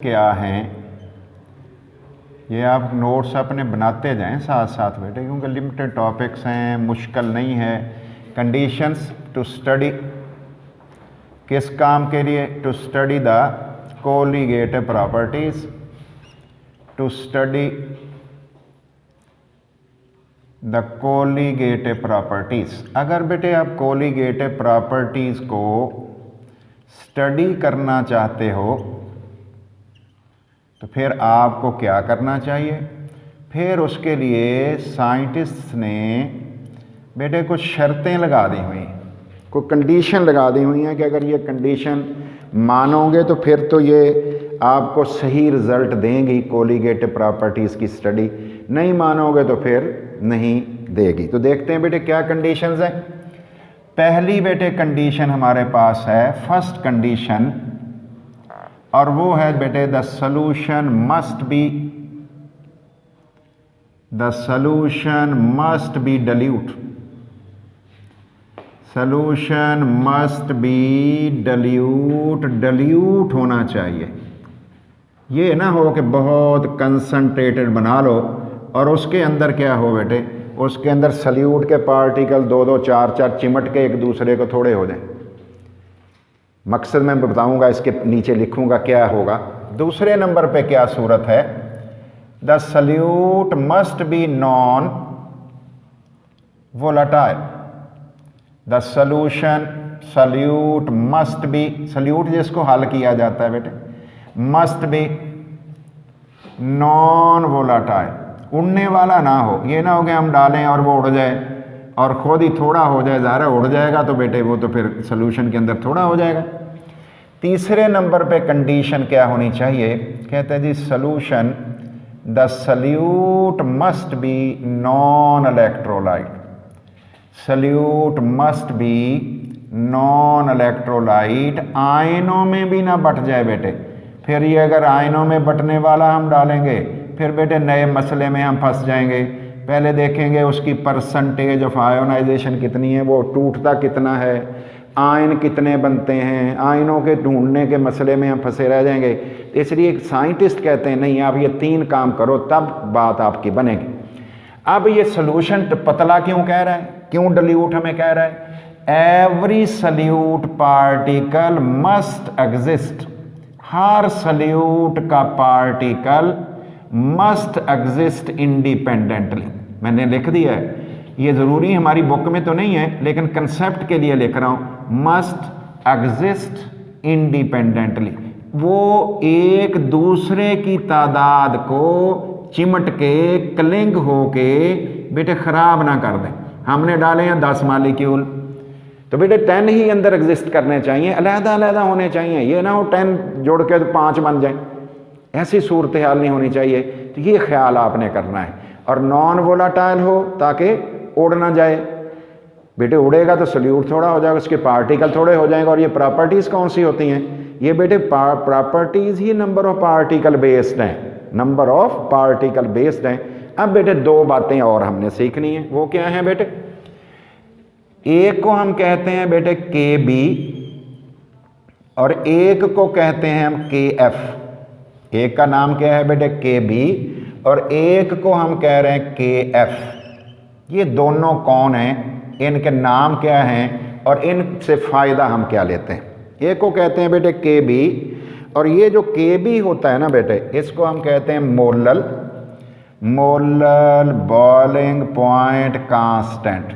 क्या हैं ये आप नोट्स अपने बनाते जाएं साथ साथ बेटे, क्योंकि लिमिटेड टॉपिक्स हैं, मुश्किल नहीं है। कंडीशंस टू स्टडी, किस काम के लिए? To study the colligative properties, to study the colligative properties. अगर बेटे आप कोलिगेटिव प्रॉपर्टीज को स्टडी करना चाहते हो तो फिर आपको क्या करना चाहिए? फिर उसके लिए साइंटिस्ट ने बेटे कुछ शर्तें लगा दी हुई, कोई कंडीशन लगा दी हुई हैं कि अगर ये कंडीशन मानोगे तो फिर तो ये आपको सही रिजल्ट देंगी कोलिगेटिव प्रॉपर्टीज़ की स्टडी, नहीं मानोगे तो फिर नहीं देगी। तो देखते हैं बेटे क्या कंडीशंस हैं। पहली बेटे कंडीशन हमारे पास है, फर्स्ट कंडीशन, और वो है बेटे the solution must be dilute, solution must be dilute होना चाहिए। ये ना हो कि बहुत कंसंट्रेटेड बना लो और उसके अंदर क्या हो बेटे, उसके अंदर सल्यूट के पार्टिकल दो दो चार चार चिमट के एक दूसरे को थोड़े हो जाए। मकसद मैं बताऊंगा, इसके नीचे लिखूंगा क्या होगा। दूसरे नंबर पे क्या सूरत है, the solute must be non volatile, the solute must be, solute जिसको हल किया जाता है बेटे, मस्ट बी नॉन वोलाटाइल, उड़ने वाला ना हो। ये ना हो कि हम डालें और वो उड़ जाए और खुद ही थोड़ा हो जाए, ज़ाहिर है उड़ जाएगा तो बेटे वो तो फिर सोल्यूशन के अंदर थोड़ा हो जाएगा। तीसरे नंबर पे कंडीशन क्या होनी चाहिए, कहते हैं जी solution, the solute must be non electrolyte, solute must be non electrolyte, आयनों में भी ना बट जाए बेटे। फिर ये अगर आयनों में बटने वाला हम डालेंगे फिर बेटे नए मसले में हम फंस जाएंगे। पहले देखेंगे उसकी परसेंटेज ऑफ आयोनाइजेशन कितनी है, वो टूटता कितना है, आयन कितने बनते हैं, आयनों के ढूंढने के मसले में हम फंसे रह जाएंगे। इसलिए साइंटिस्ट कहते हैं नहीं, आप ये तीन काम करो तब बात आपकी बनेगी। अब ये सोल्यूशन पतला क्यों कह रहा है, क्यों डिल्यूट हमें कह रहा है? Every solute particle must exist, हर सल्यूट का पार्टिकल मस्ट एग्जिस्ट इंडिपेंडेंटली। मैंने लिख दिया है, ये ज़रूरी हमारी बुक में तो नहीं है लेकिन कंसेप्ट के लिए लिख रहा हूँ, मस्ट एग्जिस्ट इंडिपेंडेंटली। वो एक दूसरे की तादाद को चिमट के क्लिंग हो के बेटे ख़राब ना कर दें। हमने डाले हैं 10 मालिक्यूल तो बेटे 10 ही अंदर एग्जिस्ट करने चाहिए, अलग-अलग होने चाहिए। ये ना हो 10 जोड़ के तो 5 बन जाए, ऐसी सूरत हाल नहीं होनी चाहिए। तो ये ख्याल आपने करना है। और नॉन वोलाटाइल हो ताकि उड़ ना जाए, बेटे उड़ेगा तो सल्यूट थोड़ा हो जाएगा, उसके पार्टिकल थोड़े हो जाएंगे। और ये प्रॉपर्टीज़ कौन सी होती हैं? ये बेटे properties he number of particle based हैं, नंबर ऑफ पार्टिकल बेस्ड हैं। अब बेटे दो बातें और हमने सीखनी है, वो क्या है बेटे? एक को हम कहते हैं बेटे KB और एक को कहते हैं हम KF। एक का नाम क्या है बेटे KB और एक को हम कह रहे हैं KF। ये दोनों कौन हैं, इनके नाम क्या हैं और इनसे फ़ायदा हम क्या लेते हैं? एक को कहते हैं बेटे KB और ये जो KB होता है ना बेटे, इसको हम कहते हैं molal boiling point constant,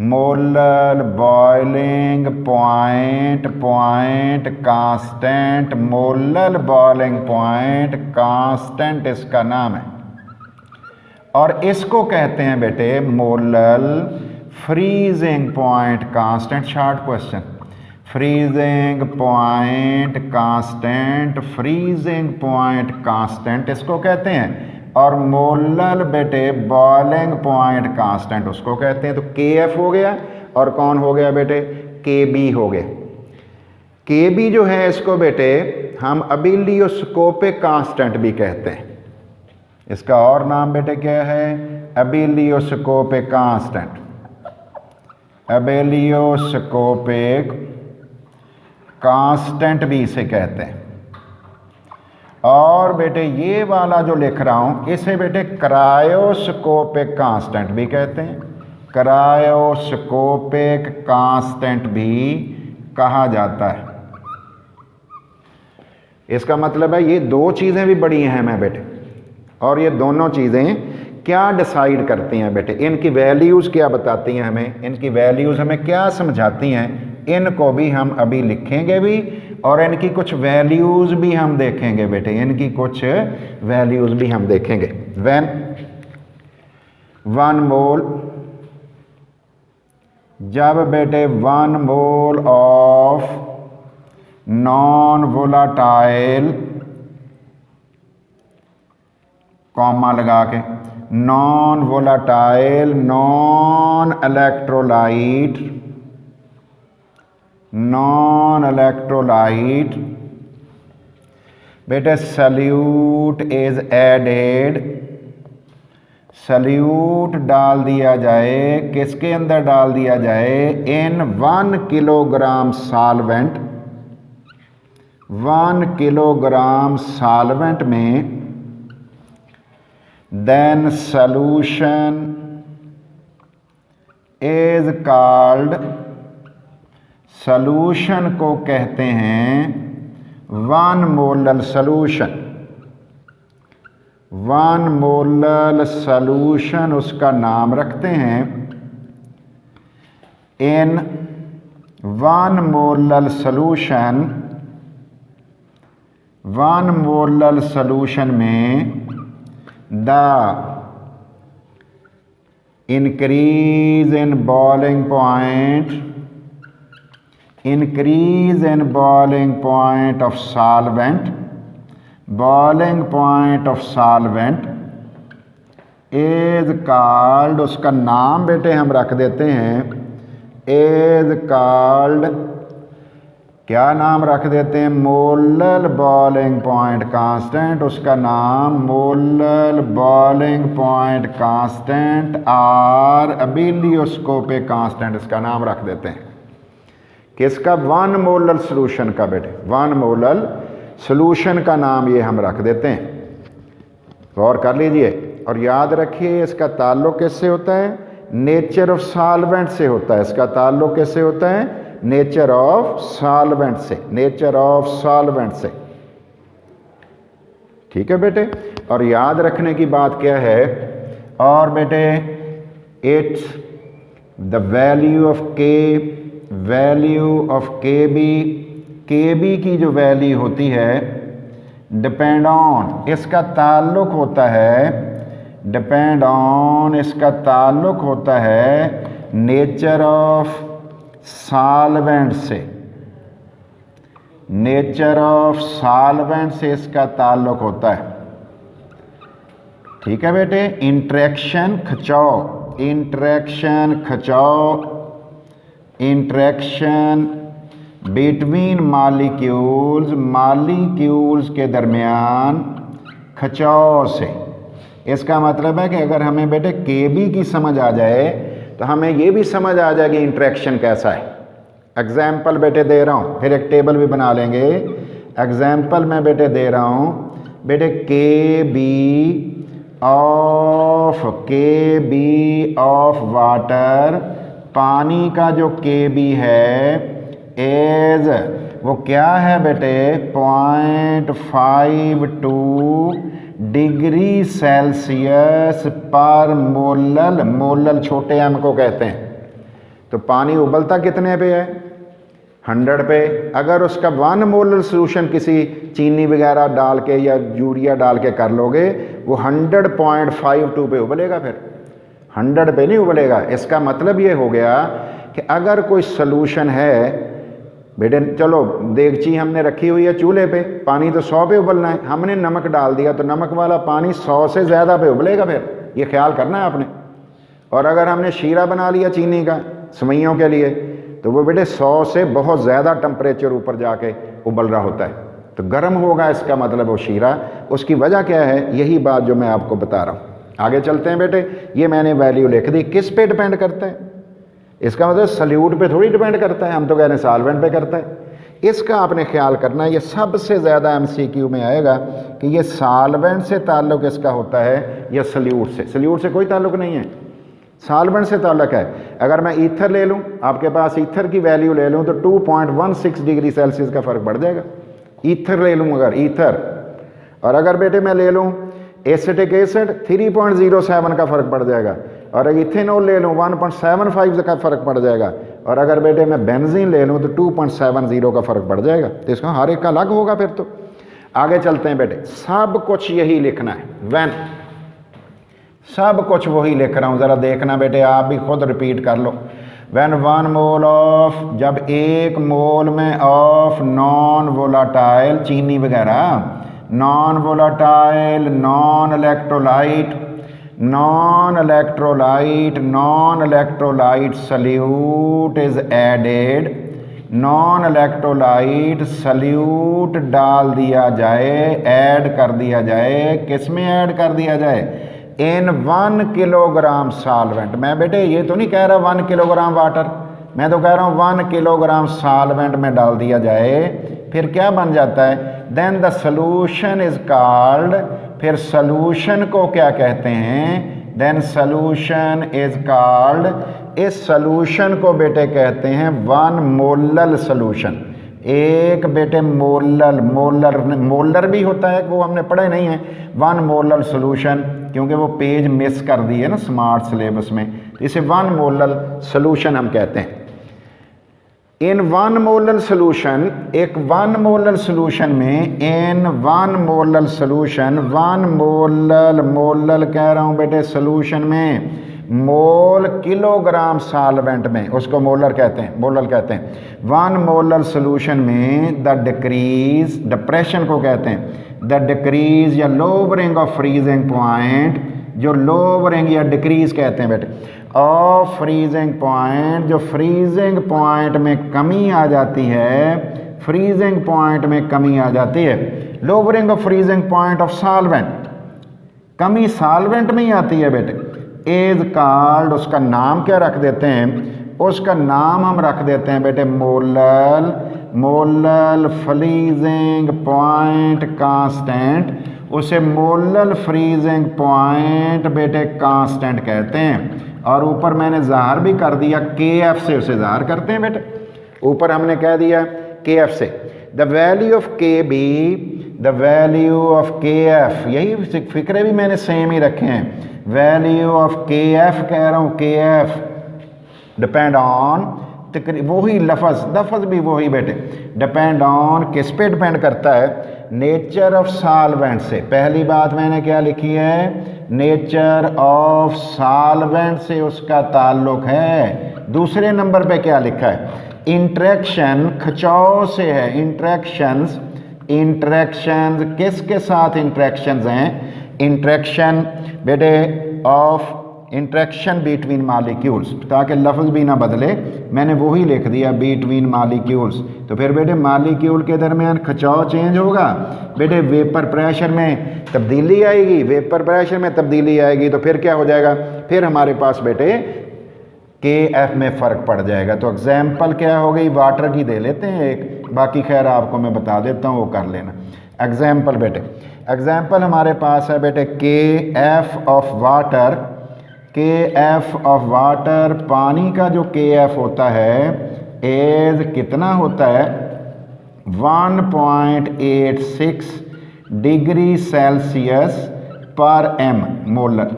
molal boiling point constant, molal boiling point constant इसका नाम है। और इसको कहते हैं बेटे molal freezing point constant. Short question, freezing point constant, freezing point constant इसको कहते हैं। और मोलल बेटे बॉइलिंग पॉइंट कांस्टेंट उसको कहते हैं। तो KF हो गया और कौन हो गया बेटे? KB हो गया। KB जो है इसको बेटे हम अबिलियोस्कोपिक कांस्टेंट भी कहते हैं। इसका और नाम बेटे क्या है? अबिलियोस्कोपिक कांस्टेंट, अबिलियोस्कोपिक कांस्टेंट भी इसे कहते हैं। और बेटे ये वाला जो लिख रहा हूँ इसे बेटे क्रायोस्कोपिक कांस्टेंट भी कहते हैं, क्रायोस्कोपिक कांस्टेंट भी कहा जाता है। इसका मतलब है ये दो चीज़ें भी बड़ी अहम हैं बेटे, और ये दोनों चीज़ें क्या डिसाइड करती हैं बेटे, इनकी वैल्यूज़ क्या बताती हैं हमें, इनकी वैल्यूज़ हमें क्या समझाती हैं, इनको भी हम अभी लिखेंगे भी, और इनकी कुछ वैल्यूज़ भी हम देखेंगे बेटे, इनकी कुछ वैल्यूज़ भी हम देखेंगे। व्हेन 1 मोल, जब बेटे 1 mole of non volatile, comma लगा के, non volatile non electrolyte, non electrolyte बेटे सल्यूट इज एडेड, सल्यूट डाल दिया जाए, किसके अंदर डाल दिया जाए, in 1 kilogram solvent, 1 kilogram solvent में, then solution is called, solution को कहते हैं 1 मोलल सॉल्यूशन, 1 मोलल सॉल्यूशन उसका नाम रखते हैं। इन 1 मोलल सॉल्यूशन, 1 मोलल सॉल्यूशन में the increase in boiling point, increase in boiling point of solvent, boiling point of solvent is called, उसका नाम बेटे हम रख देते हैं, is called, क्या नाम रख देते हैं, मोलल बॉइलिंग पॉइंट कांस्टेंट, उसका नाम मोलल बॉइलिंग पॉइंट कांस्टेंट और अबिलियोस्कोपिक कांस्टेंट इसका नाम रख देते हैं। किसका, 1 मोलल सॉल्यूशन का बेटे, 1 मोलल सॉल्यूशन का नाम ये हम रख देते हैं। गौर कर लीजिए और याद रखिए इसका ताल्लुक किससे होता है, नेचर ऑफ सॉल्वेंट से होता है, इसका ताल्लुक किससे होता है, नेचर ऑफ सॉल्वेंट से, नेचर ऑफ सॉल्वेंट से। ठीक है बेटे, और याद रखने की बात क्या है, और बेटे इट्स द वैल्यू ऑफ के, वैल्यू ऑफ के बी की जो वैल्यू होती है डिपेंड ऑन, इसका ताल्लुक होता है, डिपेंड ऑन इसका ताल्लुक होता है नेचर ऑफ सॉल्वेंट से, नेचर ऑफ सॉल्वेंट से इसका ताल्लुक होता है। ठीक है बेटे, इंटरेक्शन खिंचाव, इंटरेक्शन खिंचाव, इंटरेक्शन बिटवीन मॉलिक्यूल्स, मॉलिक्यूल्स के दरमियान खिंचाव से। इसका मतलब है कि अगर हमें बेटे केबी की समझ आ जाए तो हमें ये भी समझ आ जाएगी इंटरेक्शन कैसा है। एग्जाम्पल बेटे दे रहा हूँ, फिर एक टेबल भी बना लेंगे। एग्जाम्पल मैं बेटे दे रहा हूँ, बेटे के बी ऑफ वाटर, पानी का जो के बी है एज, वो क्या है बेटे 0.52 डिग्री सेल्सियस पर मोलल, मोलल छोटे एम को कहते हैं। तो पानी उबलता कितने पे है, 100 पे। अगर उसका 1 मोलल सोल्यूशन किसी चीनी वगैरह डाल के या यूरिया डाल के कर लोगे, वो 100.52 पे उबलेगा, फिर 100 पे नहीं उबलेगा। इसका मतलब ये हो गया कि अगर कोई सॉल्यूशन है बेटे, चलो देगची हमने रखी हुई है चूल्हे पे, पानी तो 100 पे उबलना है, हमने नमक डाल दिया तो नमक वाला पानी 100 से ज़्यादा पे उबलेगा, फिर ये ख्याल करना है आपने। और अगर हमने शीरा बना लिया चीनी का सेवइयों के लिए, तो वो बेटे 100 से बहुत ज़्यादा टेम्परेचर ऊपर जाके उबल रहा होता है, तो गर्म होगा, इसका मतलब वो शीरा। उसकी वजह क्या है, यही बात जो मैं आपको बता रहा हूँ। आगे चलते हैं बेटे, ये मैंने वैल्यू लिख दी, किस पे डिपेंड करता है, इसका मतलब सल्यूट पे थोड़ी डिपेंड करता है, हम तो कह रहे हैं सॉल्वेंट पे करता है। इसका आपने ख्याल करना है, ये सबसे ज़्यादा एमसीक्यू में आएगा कि ये सॉल्वेंट से ताल्लुक़ इसका होता है या सल्यूट से। सल्यूट से कोई ताल्लुक़ नहीं है, सॉल्वेंट से ताल्लुक़ है। अगर मैं ईथर ले लूँ, आपके पास ईथर की वैल्यू ले लूँ तो 2.16 डिग्री सेल्सियस का फ़र्क बढ़ जाएगा। ईथर ले लूँ अगर ईथर, और अगर बेटे मैं ले लूँ एसिटिक एसिड 3.07 का फ़र्क पड़ जाएगा, और अगर इथेनॉल ले लूँ 1.75 का फ़र्क पड़ जाएगा, और अगर बेटे मैं बेंजीन ले लूँ तो 2.70 का फ़र्क पड़ जाएगा। तो इसका हर एक का अलग होगा। फिर तो आगे चलते हैं बेटे, सब कुछ यही लिखना है। व्हेन, सब कुछ वही लिख रहा हूँ, ज़रा देखना बेटे, आप भी खुद रिपीट कर लो। व्हेन 1 मोल ऑफ, जब 1 मोल में ऑफ नॉन वोलाटाइल, चीनी वगैरह, non volatile, non electrolyte, non electrolyte solute is added, non electrolyte solute डाल दिया जाए, ऐड कर दिया जाए। किस में ऐड कर दिया जाए? In 1 kilogram solvent. मैं बेटे ये तो नहीं कह रहा 1 किलोग्राम वाटर, मैं तो कह रहा हूँ 1 किलोग्राम सॉल्वेंट में डाल दिया जाए। फिर क्या बन जाता है? Then the solution is called, फिर सॉल्यूशन को क्या कहते हैं? देन सॉल्यूशन इज कॉल्ड, इस सॉल्यूशन को बेटे कहते हैं 1 मोलल सॉल्यूशन। एक बेटे मोलर भी होता है, वो हमने पढ़े नहीं है। 1 मोलल सॉल्यूशन, क्योंकि वो पेज मिस कर दी है ना स्मार्ट सिलेबस में, इसे 1 मोलल सॉल्यूशन हम कहते हैं। इन 1 मोलल सॉल्यूशन, एक 1 मोलल सॉल्यूशन में, इन 1 मोलल सॉल्यूशन, 1 मोलल कह रहा हूँ बेटे सॉल्यूशन में, मोल किलोग्राम सॉल्वेंट में, उसको मोलर कहते हैं, मोलल कहते हैं। 1 मोलल सॉल्यूशन में द डिक्रीज, डिप्रेशन को कहते हैं, द डिक्रीज या लोवरिंग ऑफ फ्रीजिंग पॉइंट, जो लोवरिंग या डिक्रीज कहते हैं बेटे, ऑफ फ्रीजिंग पॉइंट, जो फ्रीजिंग पॉइंट में कमी आ जाती है, फ्रीजिंग पॉइंट में कमी आ जाती है, lowering of freezing point of solvent, कमी सॉल्वेंट में ही आती है बेटे, इज कॉल्ड, उसका नाम क्या रख देते हैं? उसका नाम हम रख देते हैं बेटे molal, molal freezing point constant, उसे मोलल फ्रीजिंग पॉइंट बेटे कांस्टेंट कहते हैं। और ऊपर मैंने ज़ाहिर भी कर दिया, KF से उसे ज़ाहिर करते हैं बेटे, ऊपर हमने कह दिया KF से। The value of KB, the value of KF, यही फिक्रे भी मैंने सेम ही रखे हैं। वैल्यू ऑफ KF कह रहा हूँ, KF डिपेंड ऑन, वही लफज भी वही बेटे, डिपेंड ऑन, किस पे डिपेंड करता है? नेचर ऑफ सॉल्वेंट से। पहली बात मैंने क्या लिखी है? नेचर ऑफ सॉल्वेंट से उसका ताल्लुक है। दूसरे नंबर पे क्या लिखा है? इंट्रैक्शन, खिंचाव से है, इंट्रैक्शंस, इंट्रैक्शंस किसके साथ इंट्रैक्शंस हैं? इंट्रैक्शन बेटे ऑफ, इंट्रैक्शन बिटवीन मालिक्यूल्स, ताकि लफ्ज़ भी ना बदले, मैंने वही लिख दिया बिटवीन मालिक्यूल्स। तो फिर बेटे मालिक्यूल के दरमियान खिंचाव चेंज होगा बेटे, वेपर प्रेशर में तब्दीली आएगी, वेपर प्रेशर में तब्दीली आएगी तो फिर क्या हो जाएगा? फिर हमारे पास बेटे KF में फ़र्क पड़ जाएगा। तो एग्जाम्पल क्या हो गई? वाटर की दे लेते हैं एक, बाकी खैर आपको मैं बता देता हूँ, वो कर लेना। एग्जाम्पल बेटे, एग्जाम्पल हमारे पास है बेटे KF of water, KF of water, पानी का जो KF होता है एज कितना होता है? 1.86 डिग्री सेल्सियस पर M मोलर।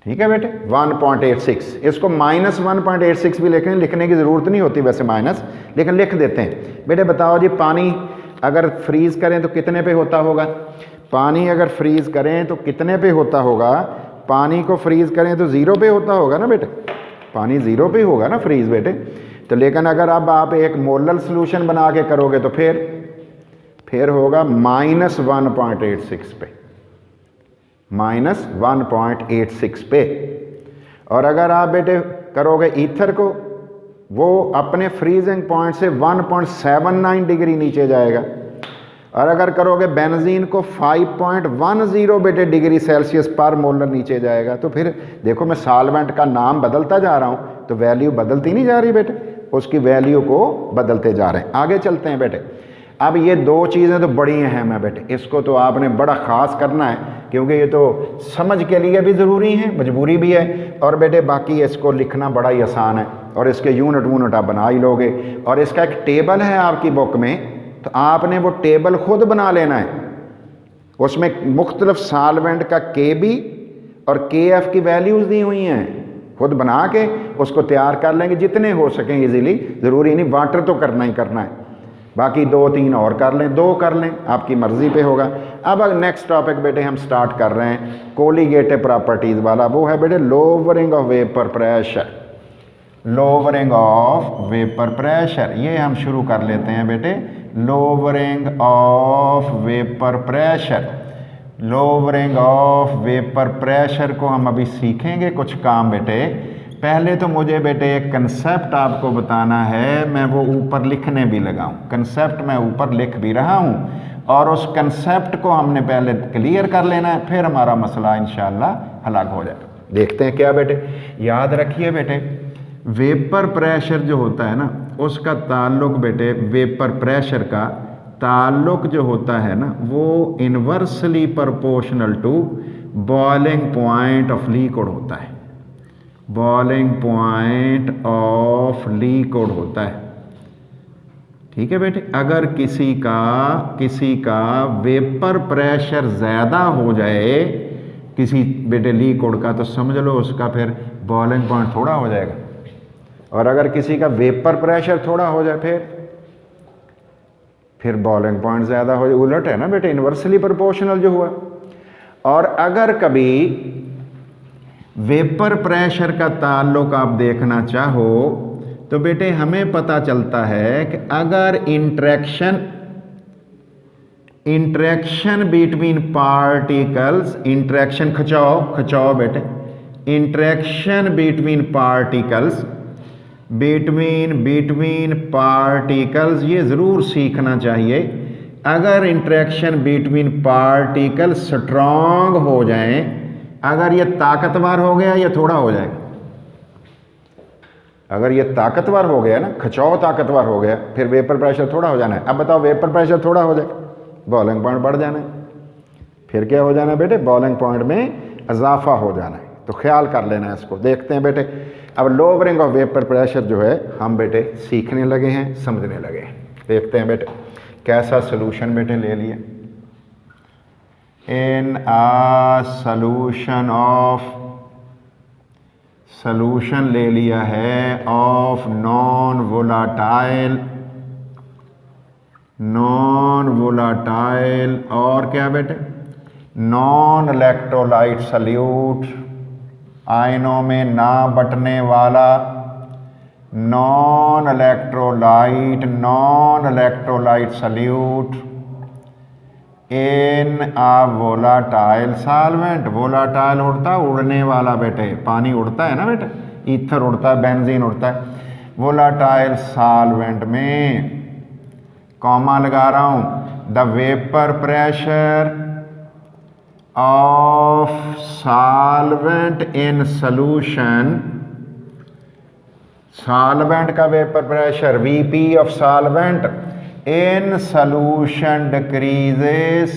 ठीक है बेटे, 1.86, इसको -1.86 भी लिखने की ज़रूरत नहीं होती वैसे माइनस, लेकिन लिख देते हैं। बेटे बताओ जी, पानी अगर फ्रीज़ करें तो कितने पे होता होगा? पानी अगर फ्रीज़ करें तो कितने पे होता होगा? पानी को फ्रीज़ करें तो 0 पे होता होगा ना बेटे, पानी 0 पे होगा ना फ्रीज़ बेटे। तो लेकिन अगर अब आप एक मोलल सॉल्यूशन बना के करोगे तो फिर होगा -1.86 पे, -1.86 पे। और अगर आप बेटे करोगे ईथर को, वो अपने फ्रीजिंग पॉइंट से 1.79 डिग्री नीचे जाएगा। और अगर करोगे बेंजीन को 5.10 बेटे डिग्री सेल्सियस पर मोलर नीचे जाएगा। तो फिर देखो मैं सॉल्वेंट का नाम बदलता जा रहा हूँ तो वैल्यू बदलती नहीं जा रही बेटे, उसकी वैल्यू को बदलते जा रहे हैं। आगे चलते हैं बेटे। अब ये दो चीज़ें तो बड़ी अहम है बेटे, इसको तो आपने बड़ा ख़ास करना है क्योंकि ये तो समझ के लिए भी ज़रूरी है, मजबूरी भी है। और बेटे बाकी इसको लिखना बड़ा ही आसान है और इसके यूनिट वूनिट आप बना ही लोगे। और इसका एक टेबल है आपकी बुक में, तो आपने वो टेबल खुद बना लेना है। उसमें मुख्तलिफ सालवेंट का KB और KF की वैल्यूज़ दी हुई हैं, खुद बना के उसको तैयार कर लेंगे जितने हो सकें इजीली। ज़रूरी नहीं वाटर तो करना ही करना है, बाकी 2-3 और कर लें, 2 कर लें, आपकी मर्ज़ी पे होगा। अब नेक्स्ट टॉपिक बेटे हम स्टार्ट कर रहे हैं कोलिगेटिव प्रॉपर्टीज़ वाला, वो है बेटे lowering of vapour pressure. Lowering of vapour pressure ये हम शुरू कर लेते हैं बेटे। Lowering of vapour pressure, lowering of vapour pressure को हम अभी सीखेंगे कुछ काम बेटे। पहले तो मुझे बेटे एक कंसेप्ट आपको बताना है, मैं वो ऊपर लिखने भी लगाऊं। कंसेप्ट मैं ऊपर लिख भी रहा हूं और उस कंसेप्ट को हमने पहले क्लियर कर लेना है, फिर हमारा मसला इंशाल्लाह हल हो जाएगा। देखते हैं क्या बेटे। याद रखिए बेटे, वेपर प्रेशर जो होता है ना, उसका ताल्लुक बेटे, वेपर प्रेशर का ताल्लुक जो होता है ना, वो inversely proportional to boiling point of liquid होता है। बॉइलिंग पॉइंट ऑफ लिक्विड होता है, ठीक है बेटे। अगर किसी का वेपर प्रेशर ज़्यादा हो जाए किसी बेटे लिक्विड का, तो समझ लो उसका फिर बॉइलिंग पॉइंट थोड़ा हो जाएगा। और अगर किसी का वेपर प्रेशर थोड़ा हो जाए फिर बॉइलिंग पॉइंट ज़्यादा हो जाए। उलट है ना बेटे, इन्वर्सली प्रोपोर्शनल जो हुआ। और अगर कभी वेपर प्रेशर का ताल्लुक आप देखना चाहो तो बेटे हमें पता चलता है कि अगर इंटरेक्शन बिटवीन पार्टिकल्स, इंटरेक्शन खचाओ बेटे, interaction between particles, between particles, ये ज़रूर सीखना चाहिए। अगर इंटरेक्शन बिटवीन पार्टिकल स्ट्रॉन्ग हो जाए, अगर ये ताकतवर हो गया या थोड़ा हो जाएगा। अगर ये ताकतवर हो गया ना, खिंचाव ताकतवर हो गया, फिर वेपर प्रेशर थोड़ा हो जाना है। अब बताओ वेपर प्रेशर थोड़ा हो जाए, बॉइलिंग पॉइंट बढ़ जाना है, फिर क्या हो जाना है बेटे, बॉइलिंग पॉइंट में इजाफा हो जाना है। तो ख्याल कर लेना है इसको। देखते हैं बेटे, अब लोअरिंग ऑफ वेपर प्रेशर जो है हम बेटे सीखने लगे हैं, समझने लगे हैं। देखते हैं बेटे कैसा सोल्यूशन बेटे ले लिया। इन आ सॉल्यूशन ले लिया है ऑफ नॉन वोलाटाइल और क्या बेटे, नॉन इलेक्ट्रोलाइट सल्यूट, आयनों में ना बटने वाला non electrolyte solute in a volatile solvent. Volatile उड़ता, उड़ने वाला बेटे, पानी उड़ता है ना बेटे, ईथर उड़ता है, बेंजीन उड़ता है। वोलाटाइल सॉल्वेंट में कॉमा लगा रहा हूं, the vapour pressure of solvent in solution, solvent का vapour pressure VP of solvent in solution decreases,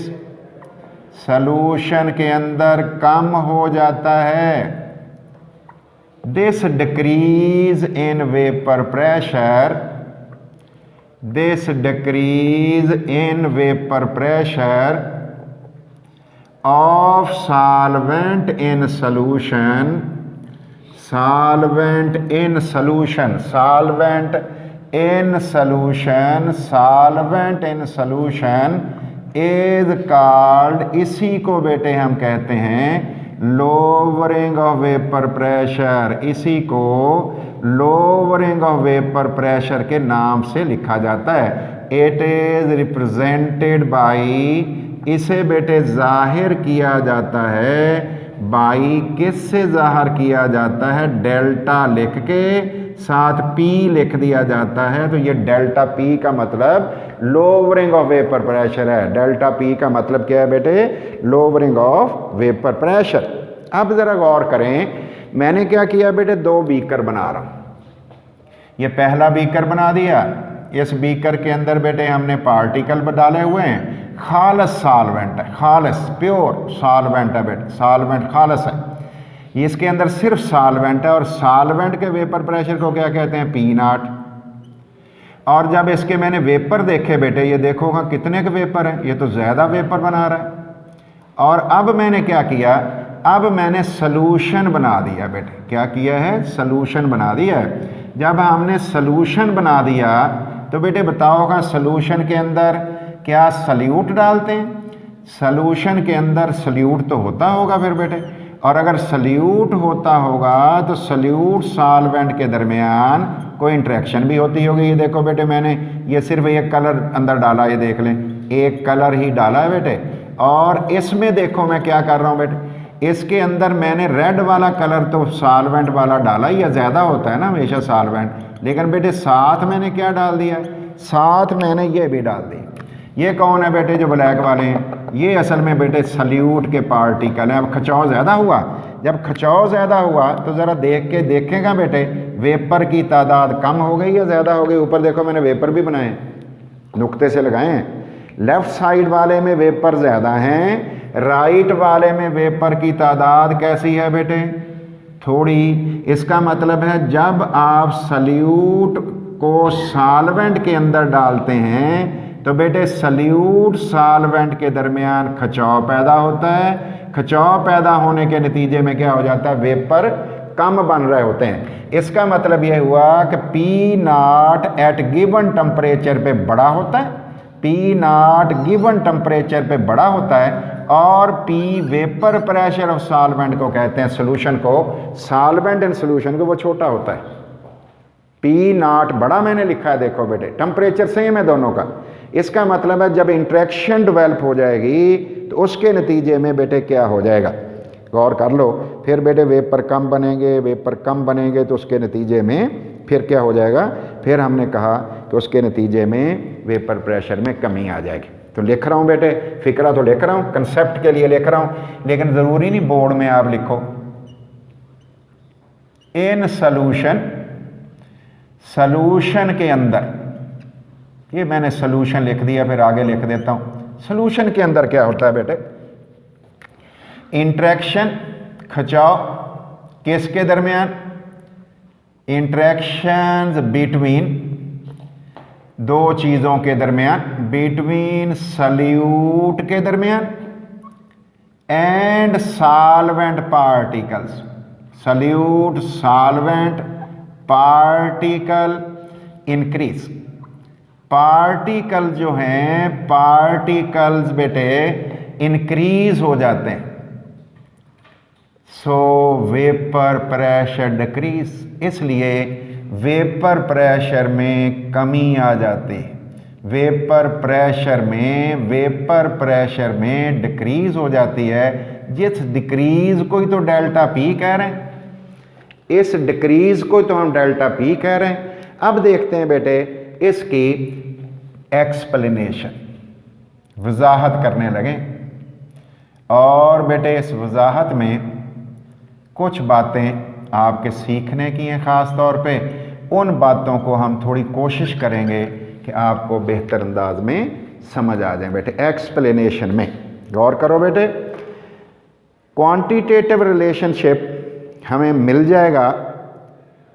solution के अंदर कम हो जाता है। This decrease in vapour pressure, this decrease in vapour pressure of solvent in solution, solvent in solution, solvent in solution, solvent in solution is called, इसी को बेटे हम कहते हैं लोअरिंग ऑफ वेपर प्रेशर, इसी को लोअरिंग ऑफ वेपर प्रेशर के नाम से लिखा जाता है। इट इज रिप्रेजेंटेड बाई, इसे बेटे जाहिर किया जाता है बाई, किससे जाहिर किया जाता है, डेल्टा लिख के साथ P लिख दिया जाता है। तो ये डेल्टा P का मतलब लोअरिंग ऑफ वेपर प्रेशर है। डेल्टा P का मतलब क्या है बेटे, लोअरिंग ऑफ वेपर प्रेशर। अब जरा गौर करें, मैंने क्या किया बेटे, 2 बीकर बना रहा हूं। ये पहला बीकर बना दिया। इस बीकर के अंदर बेटे हमने पार्टिकल डाले हुए हैं, खालस सालवेंट है, खालस प्योर सालवेंट है बेटे, सालवेंट खालस है। इसके अंदर सिर्फ सालवेंट है और सालवेंट के वेपर प्रेशर को क्या कहते हैं, P0। और जब इसके मैंने वेपर देखे बेटे, ये देखोगा कितने के वेपर है, ये तो ज़्यादा वेपर बना रहा है। और अब मैंने क्या किया, अब मैंने सलूशन बना दिया बेटे, क्या किया है, सलूशन बना दिया है। जब हमने सलूशन बना दिया तो बेटे बताओगा सलूशन के अंदर क्या सल्यूट डालते हैं, सलूशन के अंदर सल्यूट तो होता होगा फिर बेटे, और अगर सल्यूट होता होगा तो सल्यूट सॉल्वेंट के दरमियान कोई इंटरेक्शन भी होती होगी। ये देखो बेटे मैंने ये सिर्फ एक कलर अंदर डाला, ये देख लें, एक कलर ही डाला है बेटे। और इसमें देखो मैं क्या कर रहा हूँ बेटे, इसके अंदर मैंने रेड वाला कलर तो सॉल्वेंट वाला डाला ही, या ज़्यादा होता है ना हमेशा सॉल्वेंट, लेकिन बेटे साथ मैंने क्या डाल दिया, साथ मैंने ये भी डाल दिया। ये कौन है बेटे जो ब्लैक वाले हैं, ये असल में बेटे सल्यूट के पार्टिकल हैं। अब खिंचाव ज़्यादा हुआ, जब खिंचाव ज़्यादा हुआ तो ज़रा देख के देखेगा बेटे वेपर की तादाद कम हो गई या ज़्यादा हो गई। ऊपर देखो मैंने वेपर भी बनाए, नुक्ते से लगाए हैं। लेफ़्ट साइड वाले में वेपर ज़्यादा हैं, राइट वाले में वेपर की तादाद कैसी है बेटे, थोड़ी। इसका मतलब है जब आप सल्यूट को सॉल्वेंट के अंदर डालते हैं तो बेटे सल्यूट सॉल्वेंट के दरमियान खिंचाव पैदा होता है। खिंचाव पैदा होने के नतीजे में क्या हो जाता है, वेपर कम बन रहे होते हैं। इसका मतलब यह हुआ कि P0 एट गिवन टेम्परेचर पे बड़ा होता है, P0 गिवन टेम्परेचर पे बड़ा होता है, और P vapour pressure of solvent को कहते हैं, सोल्यूशन को, सॉल्वेंट इन सोल्यूशन को, वो छोटा होता है। P0 बड़ा मैंने लिखा है, देखो बेटे टेम्परेचर सेम है दोनों का। इसका मतलब है जब इंट्रैक्शन डेवलप हो जाएगी तो उसके नतीजे में बेटे क्या हो जाएगा, गौर कर लो। फिर बेटे वेपर कम बनेंगे, वेपर कम बनेंगे तो उसके नतीजे में फिर क्या हो जाएगा, फिर हमने कहा कि उसके नतीजे में वेपर प्रेशर में कमी आ जाएगी। तो लिख रहा हूँ बेटे, फिक्रा तो लिख रहा हूँ, कंसेप्ट के लिए लिख रहा हूँ, लेकिन ज़रूरी नहीं बोर्ड में आप लिखो इन सॉल्यूशन, सॉल्यूशन के अंदर, ये मैंने सॉल्यूशन लिख दिया, फिर आगे लिख देता हूँ। सॉल्यूशन के अंदर क्या होता है बेटे, इंट्रैक्शन, खिंचाव किसके दरमियान, इंट्रैक्शंस बिटवीन दो चीज़ों के दरमियान, बिटवीन सल्यूट के दरमियान and solvent particles, solute solvent particle increase. Particle जो हैं, पार्टिकल्स बेटे इंक्रीज हो जाते हैं, सो वेपर प्रेशर डिक्रीज, इसलिए वेपर प्रेशर में कमी आ जाती है। वेपर प्रेशर में डिक्रीज हो जाती है। जिस डिक्रीज को ही तो डेल्टा पी कह रहे हैं, इस डिक्रीज को तो हम डेल्टा पी कह रहे हैं। अब देखते हैं बेटे इसकी एक्सप्लेनेशन, वजाहत करने लगे। और बेटे इस वजाहत में कुछ बातें आपके सीखने की हैं, ख़ास तौर पे उन बातों को हम थोड़ी कोशिश करेंगे कि आपको बेहतर अंदाज में समझ आ जाए। बेटे एक्सप्लेनेशन में गौर करो बेटे, क्वांटिटेटिव रिलेशनशिप हमें मिल जाएगा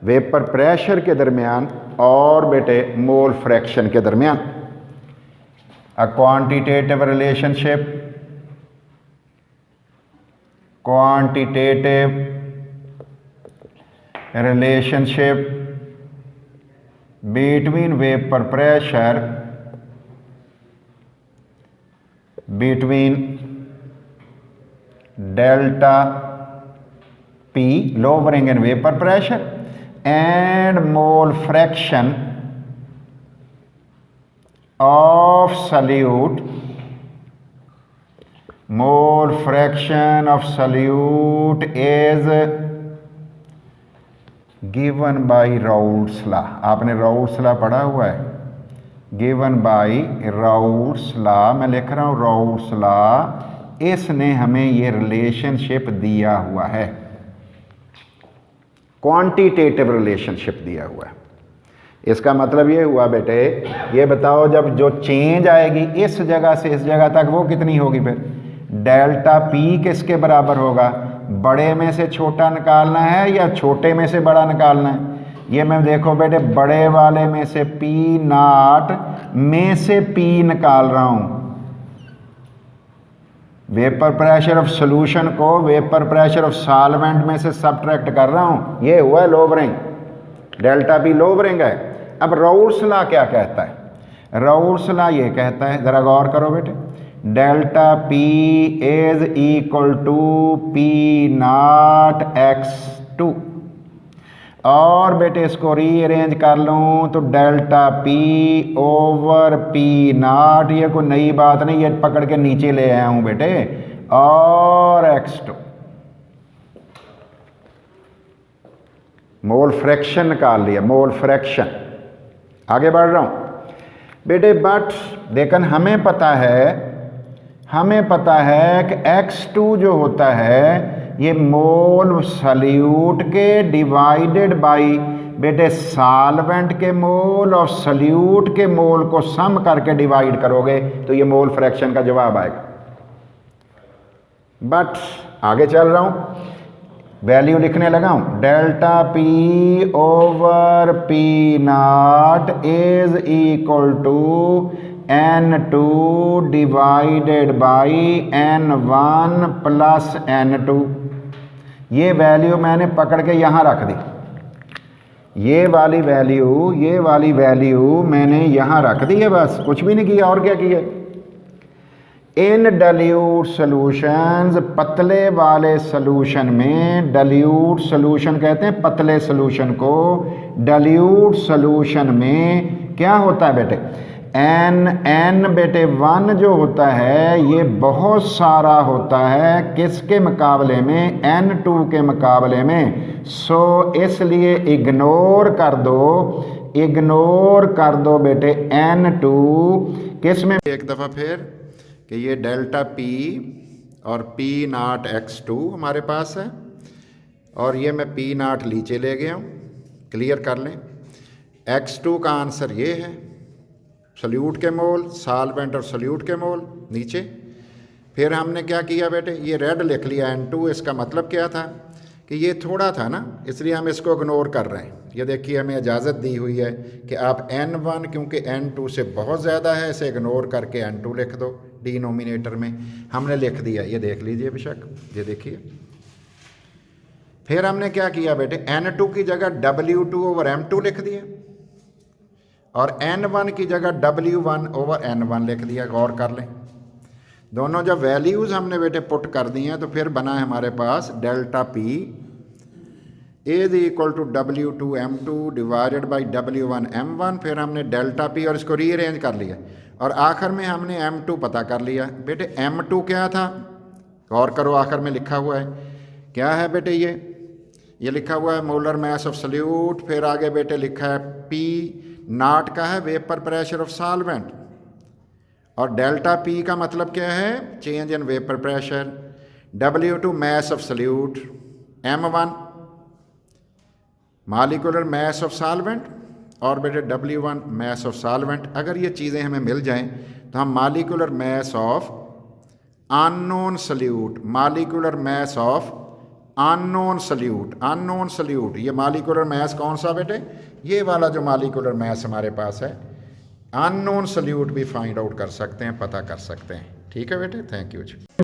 वेपर प्रेशर के दरमियान और बेटे मोल फ्रैक्शन के दरमियान। A quantitative relationship, between vapor pressure, between delta P, lowering in vapor pressure, and mole fraction of solute, mole fraction of solute is given by Raoult's law। आपने Raoult's law पढ़ा हुआ है, given by Raoult's law, मैं लिख रहा हूँ Raoult's law, इसने हमें ये रिलेशनशिप दिया हुआ है, क्वांटिटेटिव रिलेशनशिप दिया हुआ है। इसका मतलब ये हुआ बेटे, ये बताओ जब जो चेंज आएगी इस जगह से इस जगह तक वो कितनी होगी फिर? डेल्टा पी किसके बराबर होगा? बड़े में से छोटा निकालना है या छोटे में से बड़ा निकालना है? ये मैं देखो बेटे बड़े वाले में से पी नॉट में से पी निकाल रहा हूँ। वेपर प्रेशर ऑफ सॉल्यूशन को वेपर प्रेशर ऑफ सॉल्वेंट में से सबट्रैक्ट कर रहा हूँ। ये हुआ है लोबरिंग, डेल्टा पी लोबरिंग है। अब राउल्ट्स लॉ क्या कहता है? राउल्ट्स लॉ ये कहता है, ज़रा गौर करो बेटे, delta P is equal to P naught X two. और बेटे इसको रीअरेंज कर लूँ तो delta P over P naught, ये कोई नई बात नहीं, ये पकड़ के नीचे ले आया हूँ बेटे, और एक्स टू। मोल फ्रैक्शन निकाल लिया, मोल फ्रैक्शन। आगे बढ़ रहा हूँ बेटे, बट लेकिन हमें पता है कि x2 जो होता है ये मोल सल्यूट के डिवाइडेड बाई बेटे सॉल्वेंट के मोल और सल्यूट के मोल को सम करके डिवाइड करोगे तो ये मोल फ्रैक्शन का जवाब आएगा। बट आगे चल रहा हूँ, वैल्यू लिखने लगा हूँ, delta P over P naught is equal to N2 divided by N1 plus N2। ये वैल्यू मैंने पकड़ के यहाँ रख दी, ये वाली वैल्यू मैंने यहाँ रख दी है, बस कुछ भी नहीं किया। और क्या किया? इन डाइल्यूट सॉल्यूशंस, पतले वाले सॉल्यूशन में, डाइल्यूट सॉल्यूशन कहते हैं पतले सॉल्यूशन को, डाइल्यूट सॉल्यूशन में क्या होता है बेटे? एन बेटे 1 जो होता है ये बहुत सारा होता है, किसके मुकाबले में? N2 के मुकाबले में। सो इसलिए इग्नोर कर दो बेटे N2 किस में? एक दफ़ा फिर कि ये डेल्टा P और P नॉट x2 हमारे पास है, और ये मैं P नॉट नीचे ले गया हूँ, क्लियर कर लें। x2 का आंसर ये है, सल्यूट के मोल, सॉल्वेंट और सल्यूट के मोल नीचे। फिर हमने क्या किया बेटे, ये रेड लिख लिया N2। इसका मतलब क्या था कि ये थोड़ा था ना, इसलिए हम इसको इग्नोर कर रहे हैं। ये देखिए हमें इजाज़त दी हुई है कि आप N1 क्योंकि N2 से बहुत ज़्यादा है, इसे इग्नोर करके N2 लिख दो डिनोमिनेटर में। हमने लिख दिया, ये देख लीजिए बेशक, ये देखिए। फिर हमने क्या किया बेटे, N2 की जगह W2 ओवर M2 लिख दिया, और N1 की जगह W1 ओवर N1 लिख दिया। गौर कर लें, दोनों जब वैल्यूज़ हमने बेटे पुट कर दी हैं तो फिर बना है हमारे पास delta P is equal to W2 M2 divided by W1 M1। फिर हमने डेल्टा P और इसको रीअरेंज कर लिया, और आखिर में हमने M2 पता कर लिया। बेटे M2 क्या था? गौर करो, आखिर में लिखा हुआ है, क्या है बेटे? ये लिखा हुआ है मोलर मास ऑफ सल्यूट। फिर आगे बेटे लिखा है P नॉट का है वेपर प्रेशर ऑफ सॉल्वेंट, और डेल्टा P का मतलब क्या है? Change in vapour pressure. W2 mass of solute, M1 molecular mass of solvent, और बेटे W1 मास ऑफ सॉल्वेंट। अगर ये चीज़ें हमें मिल जाएं तो हम molecular mass of unknown solute, molecular mass of unknown solute, ये मॉलिक्यूलर मास कौन सा बेटे? ये वाला जो मॉलिक्यूलर मास हमारे पास है, अननोन सल्यूट भी फाइंड आउट कर सकते हैं, पता कर सकते हैं। ठीक है बेटे, थैंक यू जी।